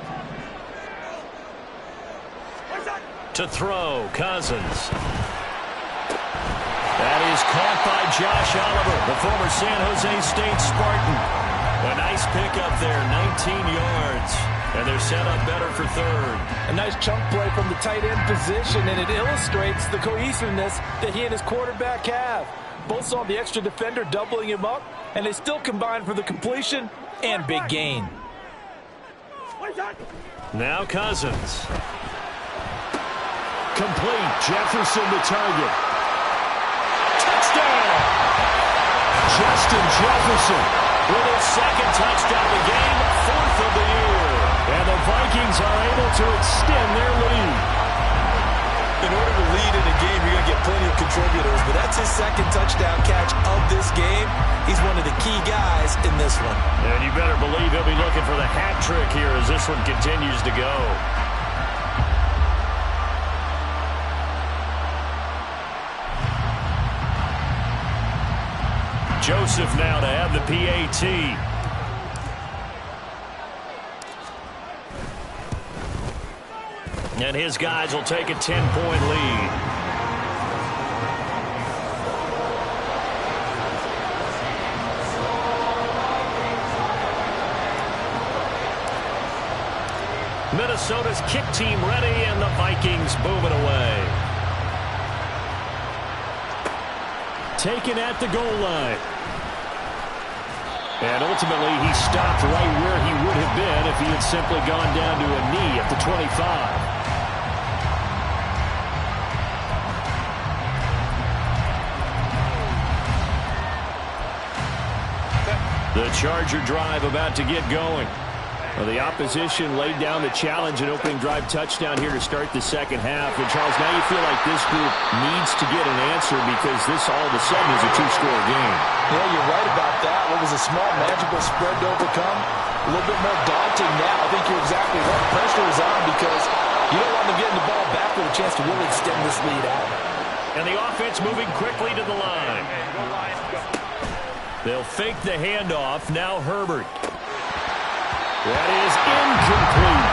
To throw, Cousins. That is caught by Josh Oliver, the former San Jose State Spartan. A nice pickup there, 19 yards. And they're set up better for 3rd. A nice chunk play from the tight end position, and it illustrates the cohesiveness that he and his quarterback have. Both saw the extra defender doubling him up, and they still combined for the completion and big gain. Now Cousins. Complete. Jefferson the target. Touchdown! Justin Jefferson with his 2nd touchdown of the game, 4th of the year. And the Vikings are able to extend their lead. In order to lead in a game, you're going to get plenty of contributors, but that's his second touchdown catch of this game. He's one of the key guys in this one. And you better believe he'll be looking for the hat trick here as this one continues to go. Joseph now to have the PAT. And his guys will take a 10-point lead. Minnesota's kick team ready, and the Vikings boom it away. Taken at the goal line. And ultimately, he stopped right where he would have been if he had simply gone down to a knee at the 25. The Charger drive about to get going. Well, the opposition laid down the challenge and opening drive touchdown here to start the second half. And, Charles, now you feel like this group needs to get an answer because this all of a sudden is a two-score game. Yeah, you're right about that. What was a small, magical spread to overcome? A little bit more daunting now. I think you're exactly right. Pressure is on because you don't want them getting the ball back with a chance to really extend this lead out. And the offense moving quickly to the line. They'll fake the handoff. Now Herbert. That is incomplete.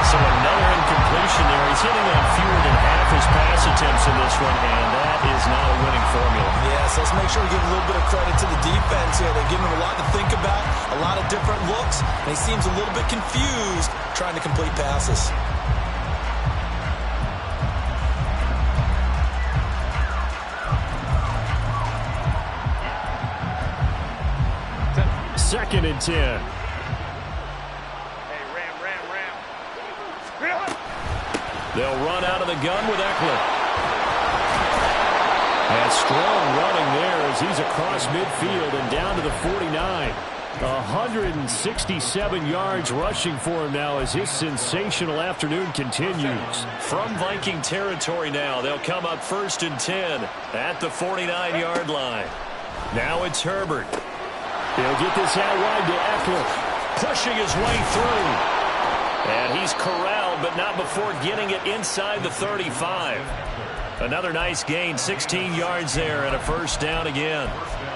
So another incompletion there. He's hitting on fewer than half his pass attempts in this one, and that is not a winning formula. Yes, let's make sure we give a little bit of credit to the defense here. They're giving him a lot to think about, a lot of different looks, and he seems a little bit confused trying to complete passes. Second and 10. They'll run out of the gun with Eckler. And strong running there as he's across midfield and down to the 49. 167 yards rushing for him now as his sensational afternoon continues. From Viking territory now, they'll come up 1st and 10 at the 49-yard line. Now it's Herbert. He'll get this out wide to Eckler, pushing his way through. And he's corralled, but not before getting it inside the 35. Another nice gain, 16 yards there, and a first down again.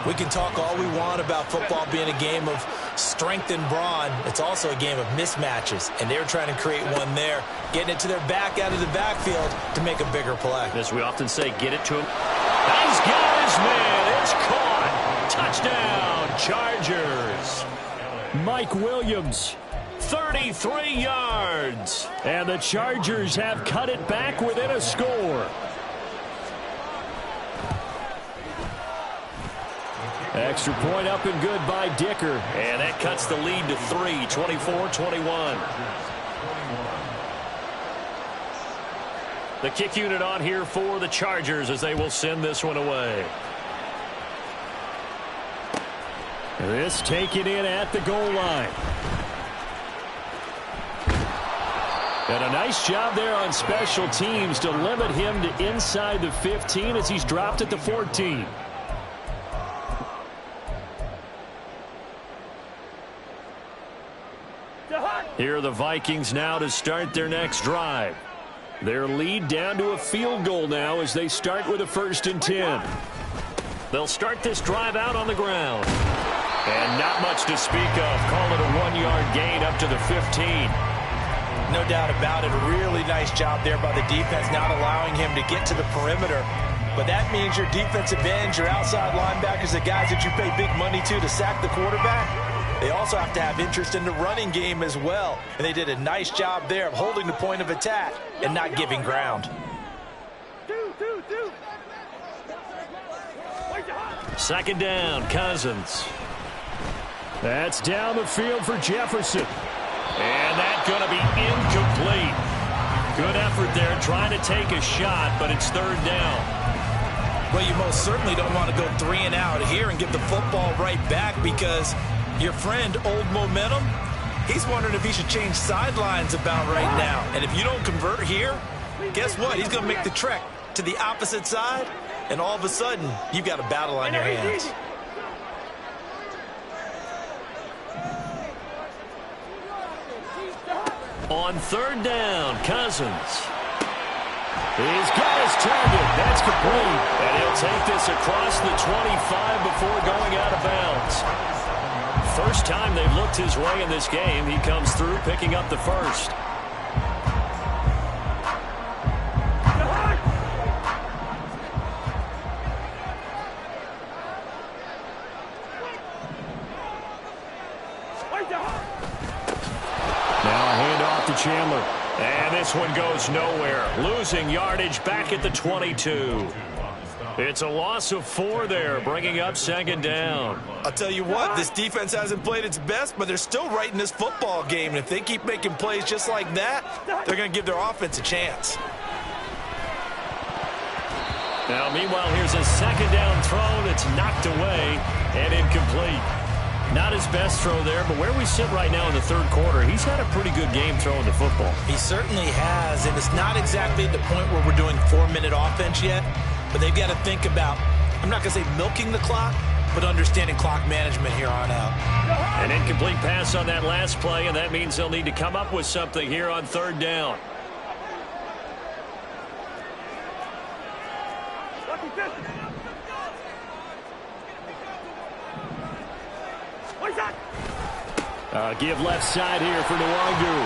We can talk all we want about football being a game of strength and brawn. It's also a game of mismatches, and they're trying to create one there, getting it to their back out of the backfield to make a bigger play. As we often say, get it to him. He's got his man. It's caught. Touchdown, Chargers. Mike Williams, 33 yards. And the Chargers have cut it back within a score. Extra point up and good by Dicker. And that cuts the lead to 3, 24-21. The kick unit on here for the Chargers as they will send this one away. This taken in at the goal line. And a nice job there on special teams to limit him to inside the 15 as he's dropped at the 14. Here are the Vikings now to start their next drive. Their lead down to a field goal now as they start with a 1st and 10. They'll start this drive out on the ground. And not much to speak of. Call it a 1-yard gain up to the 15. No doubt about it. A really nice job there by the defense, not allowing him to get to the perimeter. But that means your defensive ends, your outside linebackers, the guys that you pay big money to sack the quarterback, they also have to have interest in the running game as well. And they did a nice job there of holding the point of attack and not giving ground. Second down, Cousins. That's down the field for Jefferson. And that's going to be incomplete. Good effort there trying to take a shot, but it's 3rd down. Well, you most certainly don't want to go 3 and out here and give the football right back because your friend, Old Momentum, he's wondering if he should change sidelines about right now. And if you don't convert here, guess what? He's going to make the trek to the opposite side, and all of a sudden, you've got a battle on your hands. On third down, Cousins. He's got his target. That's complete. And he'll take this across the 25 before going out of bounds. First time they've looked his way in this game. He comes through, picking up the first. Chandler. And this one goes nowhere. Losing yardage back at the 22. It's a loss of 4 there, bringing up second down. I'll tell you what, this defense hasn't played its best, but they're still right in this football game. And if they keep making plays just like that, they're going to give their offense a chance. Now, meanwhile, here's a second down throw that's knocked away and incomplete. Not his best throw there, but where we sit right now in the third quarter, he's had a pretty good game throwing the football. He certainly has, and it's not exactly at the point where we're doing 4-minute offense yet, but they've got to think about, I'm not going to say milking the clock, but understanding clock management here on out. An incomplete pass on that last play, and that means they'll need to come up with something here on third down. Give left side here for Nwangu.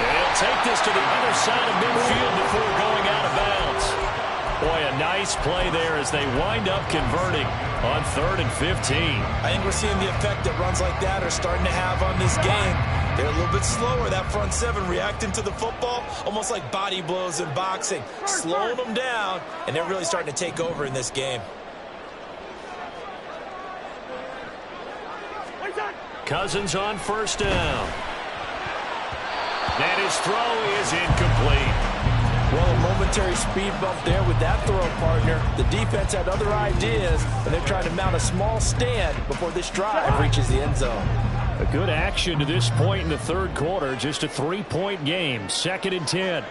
And he'll take this to the other side of midfield before going out of bounds. Boy, a nice play there as they wind up converting on 3rd and 15. I think we're seeing the effect that runs like that are starting to have on this game. They're a little bit slower, that front 7, reacting to the football, almost like body blows in boxing, slowing them down, and they're really starting to take over in this game. Cousins on first down. And his throw is incomplete. Well, a momentary speed bump there with that throw, partner. The defense had other ideas, and they're trying to mount a small stand before this drive reaches the end zone. A good action to this point in the third quarter. Just a 3-point game. 2nd and 10.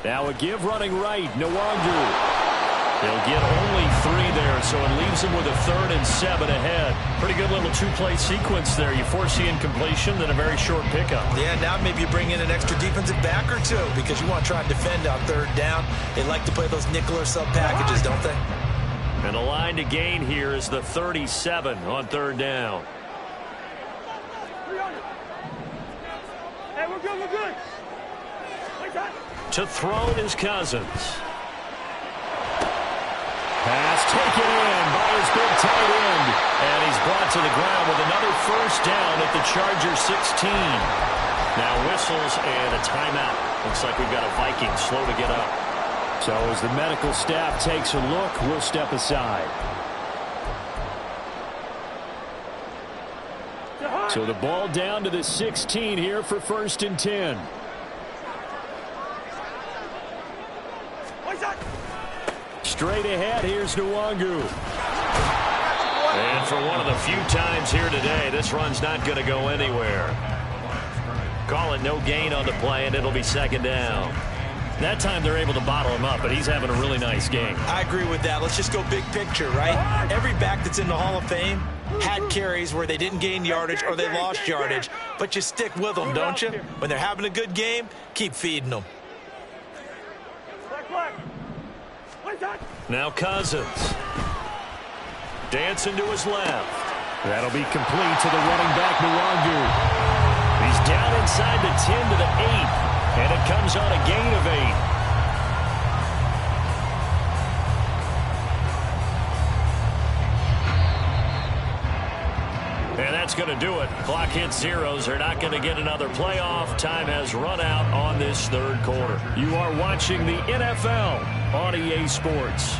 Now a give running right. Nwangu. They'll get only 3 there, so it leaves them with a 3rd and 7 ahead. Pretty good little 2-play sequence there. You force the incompletion, then a very short pickup. Yeah, now maybe you bring in an extra defensive back or 2 because you want to try and defend on 3rd down. They like to play those nickel or sub packages, don't they? And the line to gain here is the 37 on 3rd down. Hey, we're good, we're good. To throw is Cousins. Pass taken in by his big tight end. And he's brought to the ground with another first down at the Charger 16. Now whistles and a timeout. Looks like we've got a Viking slow to get up. So as the medical staff takes a look, we'll step aside. So the ball down to the 16 here for 1st and 10. Straight ahead, here's Nwangu. And for one of the few times here today, this run's not going to go anywhere. Call it no gain on the play, and it'll be 2nd down. That time they're able to bottle him up, but he's having a really nice game. I agree with that. Let's just go big picture, right? Every back that's in the Hall of Fame had carries where they didn't gain yardage or they lost yardage, but you stick with them, don't you? When they're having a good game, keep feeding them. Now Cousins. Dancing to his left. That'll be complete to the running back, Nwangu. He's down inside the 10 to the 8, and it comes on a gain of 8. And that's going to do it. Clock hits zeros. They're not going to get another playoff. Time has run out on this third quarter. You are watching the NFL on EA Sports.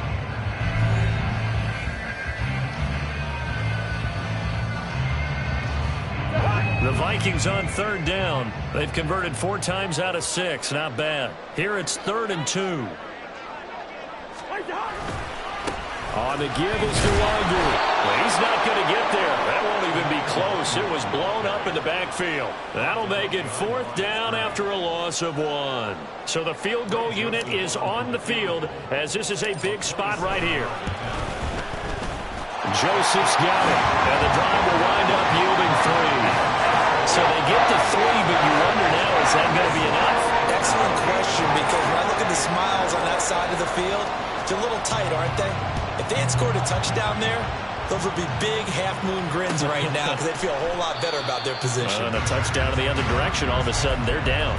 The Vikings on 3rd down. They've converted 4 times out of 6. Not bad. Here it's 3rd and 2. On the give is Nwangu. Well, he's not going to get there. That won't even be close. It was blown up in the backfield. That'll make it 4th down after a loss of 1. So the field goal unit is on the field as this is a big spot right here. Joseph's got it, and the drive will wind up yielding 3. So they get to 3, but you wonder now, is that going to be enough? Excellent question, because when I look at the smiles on that side of the field, they're a little tight, aren't they? If they had scored a touchdown there, those would be big half-moon grins right now because they'd feel a whole lot better about their position. And a touchdown in the other direction, all of a sudden they're down.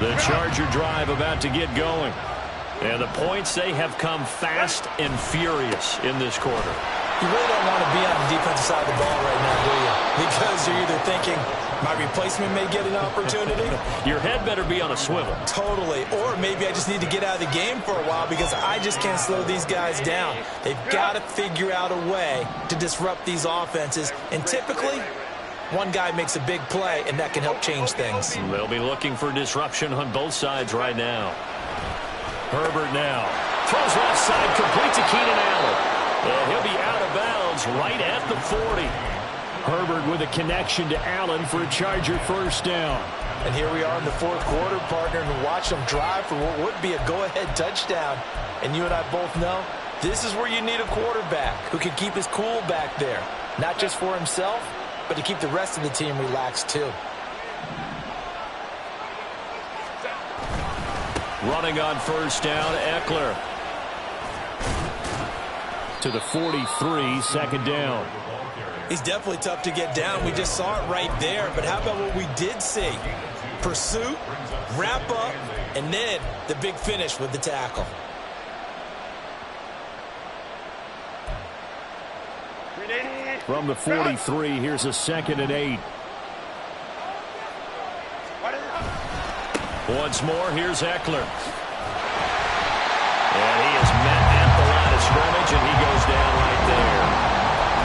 The Charger drive about to get going. And the points, they have come fast and furious in this quarter. You really don't want to be on the defensive side of the ball right now, do you? Because you're either thinking, my replacement may get an opportunity. Your head better be on a swivel. Totally. Or maybe I just need to get out of the game for a while because I just can't slow these guys down. They've got to figure out a way to disrupt these offenses. And typically, one guy makes a big play, and that can help change things. They'll be looking for disruption on both sides right now. Herbert now. Throws left side, complete to Keenan Allen. And he'll be out of bounds right at the 40. Herbert with a connection to Allen for a Charger 1st down. And here we are in the 4th quarter, partner, and watch them drive for what would be a go-ahead touchdown. And you and I both know this is where you need a quarterback who can keep his cool back there. Not just for himself, but to keep the rest of the team relaxed too. Running on 1st down, Eckler. To the 43, 2nd down. He's definitely tough to get down. We just saw it right there. But how about what we did see? Pursuit, wrap up, and then the big finish with the tackle. From the 43, here's a 2nd and 8. Once more, here's Eckler. And he is met at the line of scrimmage, and he goes down right there.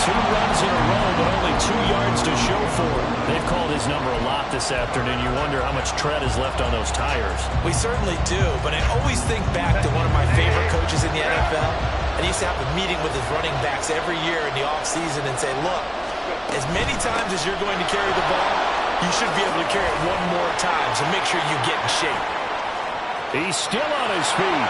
2 runs in a row, but only 2 yards to show for it. They've called his number a lot this afternoon. You wonder how much tread is left on those tires. We certainly do, but I always think back to one of my favorite coaches in the NFL. And he used to have a meeting with his running backs every year in the offseason and say, look, as many times as you're going to carry the ball, you should be able to carry it one more time, so make sure you get in shape. He's still on his feet.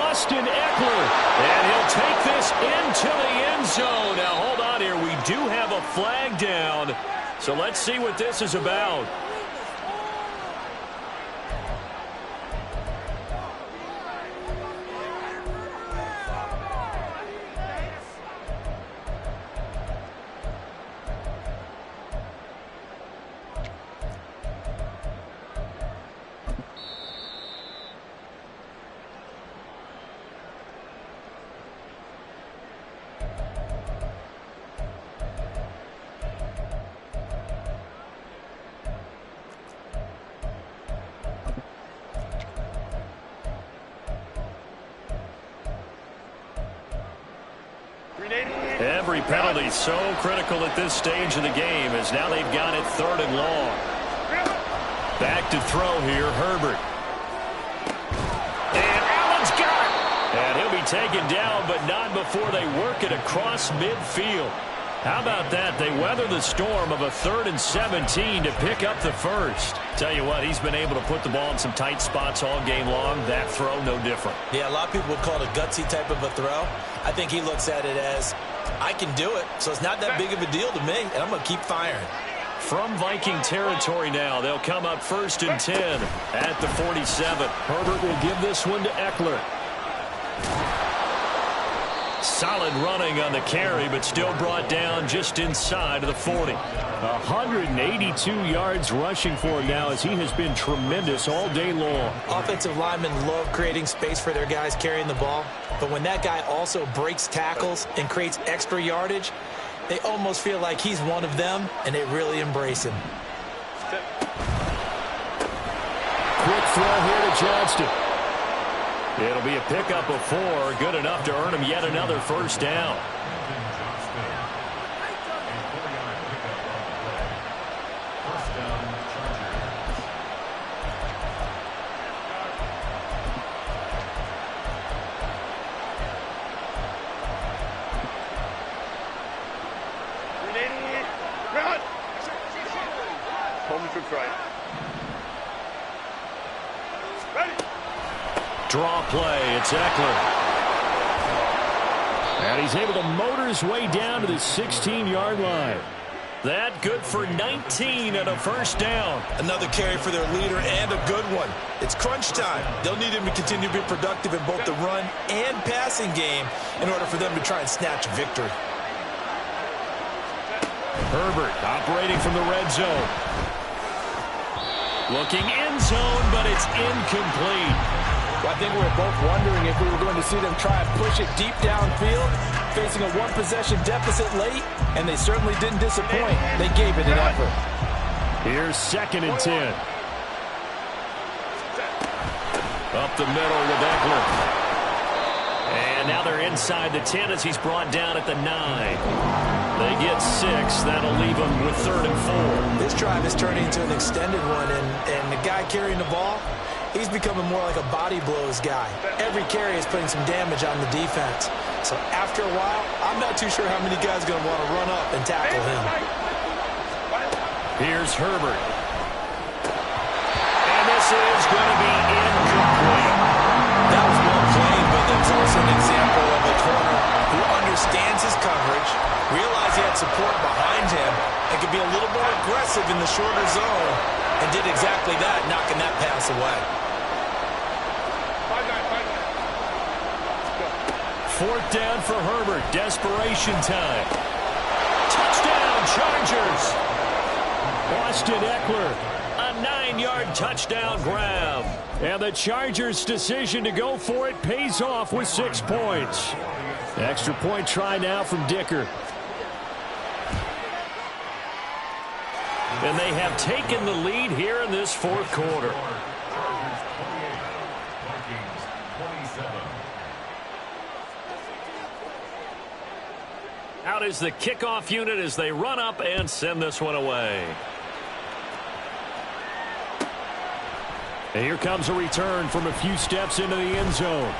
Austin Eckler, and he'll take this into the end zone. Now, hold on here. We do have a flag down, so let's see what this is about. Every penalty so critical at this stage of the game as now they've got it 3rd and long. Back to throw here, Herbert. And Allen's got it. And he'll be taken down, but not before they work it across midfield. How about that? They weather the storm of a 3rd and 17 to pick up the 1st. Tell you what, he's been able to put the ball in some tight spots all game long. That throw, no different. Yeah, a lot of people would call it a gutsy type of a throw. I think he looks at it as, I can do it, so it's not that big of a deal to me, and I'm going to keep firing. From Viking territory now, they'll come up 1st and 10 at the 47. Herbert will give this one to Eckler. Solid running on the carry, but still brought down just inside of the 40. 182 yards rushing for him now as he has been tremendous all day long. Offensive linemen love creating space for their guys carrying the ball, but when that guy also breaks tackles and creates extra yardage, they almost feel like he's one of them, and they really embrace him. Quick throw here to Johnston. It'll be a pickup of 4, good enough to earn him yet another 1st down. Moment to try. Ready. Draw play. It's Eckler. And he's able to motor his way down to the 16-yard line. That good for 19 and a first down. Another carry for their leader and a good one. It's crunch time. They'll need him to continue to be productive in both the run and passing game in order for them to try and snatch a victory. Herbert operating from the red zone. Looking end zone, but it's incomplete. Well, I think we were both wondering if we were going to see them try and push it deep downfield, facing a one-possession deficit late, and they certainly didn't disappoint. They gave it an effort. Here's 2nd and 10. Up the middle with Eckler. And now they're inside the 10 as he's brought down at the 9. They get 6. That'll leave them with 3rd and 4. This drive is turning into an extended one, and the guy carrying the ball, he's becoming more like a body blows guy. Every carry is putting some damage on the defense. So after a while, I'm not too sure how many guys are going to want to run up and tackle him. Here's Herbert. And this is going to be incomplete. That was well played, but that's also an example of a corner who understands his coverage, realized he had support behind him, and could be a little more aggressive in the shorter zone, and did exactly that, knocking that pass away. 4th down for Herbert. Desperation time. Touchdown, Chargers. Austin Eckler, a 9-yard touchdown grab. And the Chargers' decision to go for it pays off with 6 points. Extra point try now from Dicker. And they have taken the lead here in this 4th quarter. Out is the kickoff unit as they run up and send this one away. And here comes a return from a few steps into the end zone.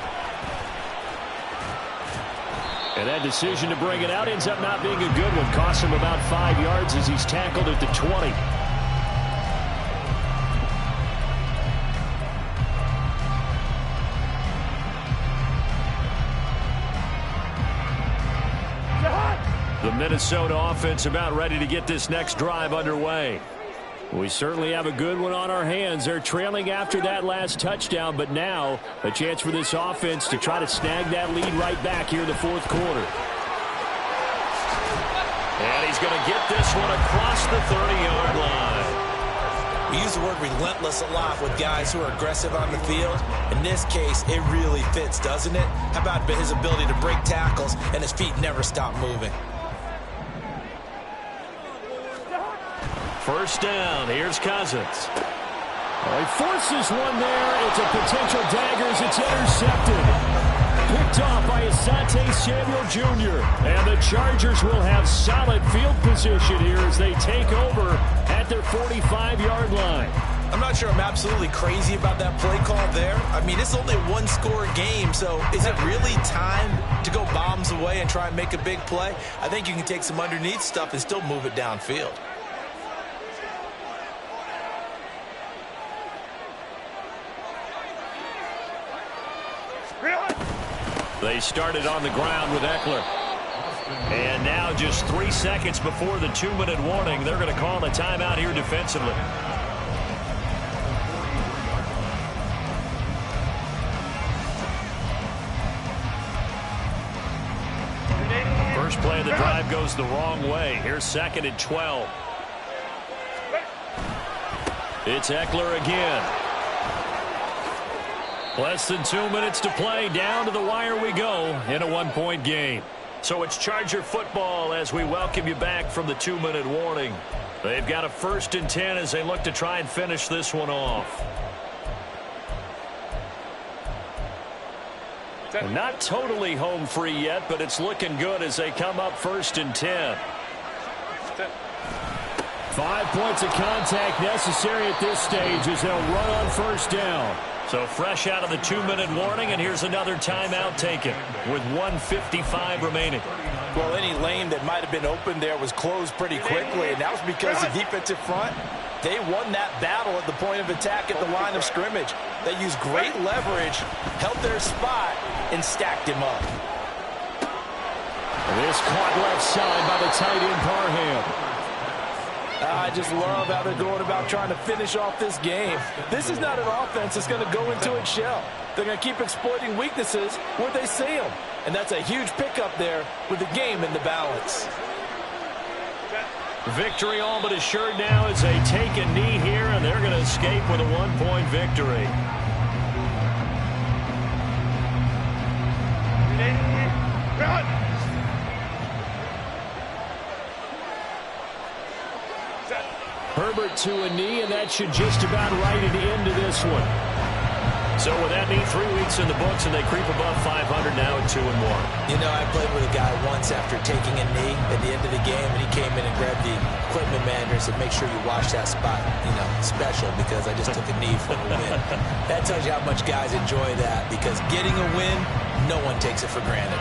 And that decision to bring it out ends up not being a good one. Costs him about 5 yards as he's tackled at the 20. The Minnesota offense about ready to get this next drive underway. We certainly have a good one on our hands. They're trailing after that last touchdown, but now a chance for this offense to try to snag that lead right back here in the 4th quarter. And he's going to get this one across the 30-yard line. We use the word relentless a lot with guys who are aggressive on the field. In this case, it really fits, doesn't it? How about his ability to break tackles and his feet never stop moving? 1st down. Here's Cousins. Well, he forces one there. It's a potential dagger as it's intercepted. Picked off by Asante Samuel Jr. And the Chargers will have solid field position here as they take over at their 45-yard line. I'm not sure I'm absolutely crazy about that play call there. I mean, it's only a one-score game, so is it really time to go bombs away and try and make a big play? I think you can take some underneath stuff and still move it downfield. They started on the ground with Eckler. And now just 3 seconds before the 2-minute warning, they're going to call a timeout here defensively. First play of the drive goes the wrong way. Here's 2nd and 12. It's Eckler again. Less than 2 minutes to play. Down to the wire we go in a 1-point game. So it's Charger football as we welcome you back from the 2-minute warning. They've got a 1st and 10 as they look to try and finish this one off. And not totally home free yet, but it's looking good as they come up 1st and 10. 5 points of contact necessary at this stage as they'll run on 1st down. So fresh out of the 2-minute warning, and here's another timeout taken with 1:55 remaining. Well, any lane that might have been open there was closed pretty quickly, and that was because the defensive front, they won that battle at the point of attack at the line of scrimmage. They used great leverage, held their spot, and stacked him up. This caught left side by the tight end Parham. I just love how they're going about trying to finish off this game. This is not an offense that's going to go into its shell. They're going to keep exploiting weaknesses where they see them. And that's a huge pickup there with the game in the balance. Victory all but assured now as they take a knee here, and they're going to escape with a 1-point victory. Herbert to a knee, and that should just about write it into this one. So with that knee, 3 weeks in the books, and they creep above 500 now at 2-1. You know, I played with a guy once after taking a knee at the end of the game, and he came in and grabbed the equipment manager and said, make sure you watch that spot, you know, special, because I just took a knee for a win. That tells you how much guys enjoy that, because getting a win, no one takes it for granted.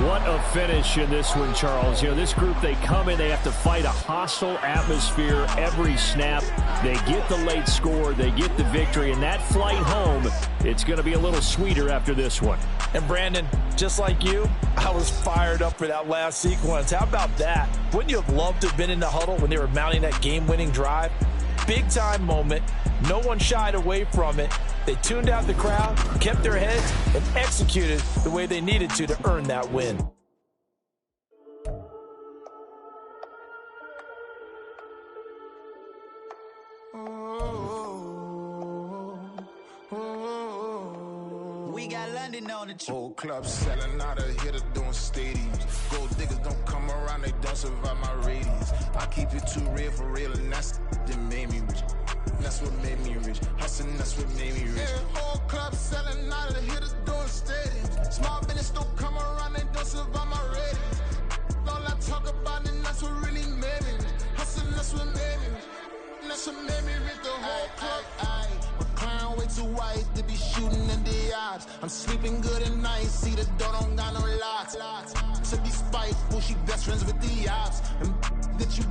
What a finish in this one, Charles. You know, this group, they come in, they have to fight a hostile atmosphere every snap. They get the late score, they get the victory, and that flight home, it's going to be a little sweeter after this one. And Brandon, just like you, I was fired up for that last sequence. How about that? Wouldn't you have loved to have been in the huddle when they were mounting that game-winning drive? Big-time moment. No one shied away from it. They tuned out the crowd, kept their heads, and executed the way they needed to earn that win. We got London on the Whole club selling out of hitter doing stadiums. Gold diggers don't come around, they don't survive my radius. I keep it too real for real, and that's that made me rich. That's what made me rich. Hustling, that's what made me rich. Yeah, whole club selling out of hitters doing stadiums. Small business don't come around, they don't survive my radius. All I talk about, and that's what really made me rich. Hustling, that's what made me rich. That's what made me rich. The whole club. My clown way too white to be shooting in the eyes. I'm sleeping good at night. See the door don't got no locks. To be spiteful, she best friends with the ops. And that you